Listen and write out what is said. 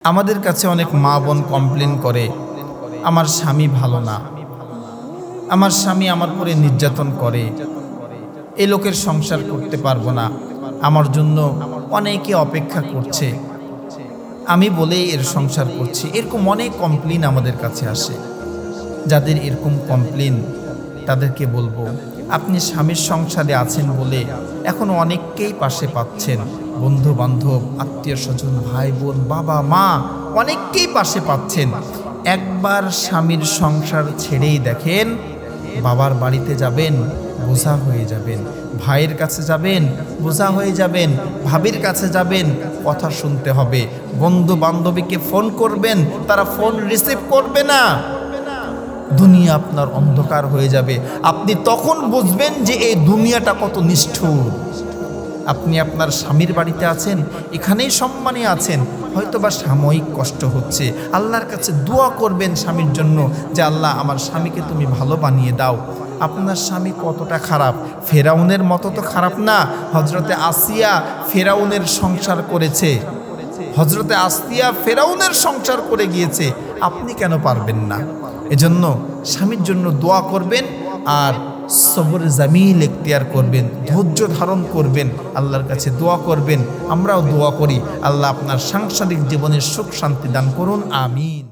আমাদের কাছে অনেক মা বোন কমপ্লেন করে, আমার স্বামী ভালো না, আমার স্বামী আমার উপরে নির্যাতন করে, এই লোকের সংসার করতে পারবো না, আমার জন্য অনেকে অপেক্ষা করছে, আমি বলেই এর সংসার করছি। এরকম অনেক কমপ্লেন আমাদের কাছে আসে। যাদের এরকম কমপ্লেন তাদেরকে বলবো, আপনি স্বামীর সংসারে আছেন বলে এখন অনেককেই পাশে পাচ্ছেন, বন্ধু বান্ধব, আত্মীয় স্বজন, ভাই বোন, বাবা মা, অনেককেই পাশে পাচ্ছেন। একবার স্বামীর সংসার ছেড়েই দেখেন, বাবার বাড়িতে যাবেন, বোঝা হয়ে যাবেন, ভাইয়ের কাছে যাবেন, বোঝা হয়ে যাবেন, ভাবির কাছে যাবেন, কথা শুনতে হবে, বন্ধু বান্ধবীকে ফোন করবেন, তারা ফোন রিসিভ করবে না, দুনিয়া আপনার অন্ধকার হয়ে যাবে। আপনি তখন বুঝবেন যে এই দুনিয়াটা কত নিষ্ঠুর। আপনি আপনার স্বামীর বাড়িতে আছেন, এখানেই সম্মানে আছেন, হয়তো বা সাময়িক কষ্ট হচ্ছে, আল্লাহর কাছে দোয়া করবেন স্বামীর জন্য যে আল্লাহ আমার স্বামীকে তুমি ভালো বানিয়ে দাও। আপনার স্বামী কতটা খারাপ, ফেরাউনের মতো তো খারাপ না। হজরতে আসিয়া ফেরাউনের সংসার করেছে, হজরতে আসিয়া ফেরাউনের সংসার করে গিয়েছে, আপনি কেন পারবেন না? এজন্য স্বামীর জন্য দোয়া করবেন আর সবর জামিল এখতিয়ার করবেন, ধৈর্য ধারণ করবেন, আল্লাহর কাছে দোয়া করবেন। আমরাও দোয়া করি আল্লাহ আপনার সাংসারিক জীবনের সুখ শান্তি দান করুন, আমিন।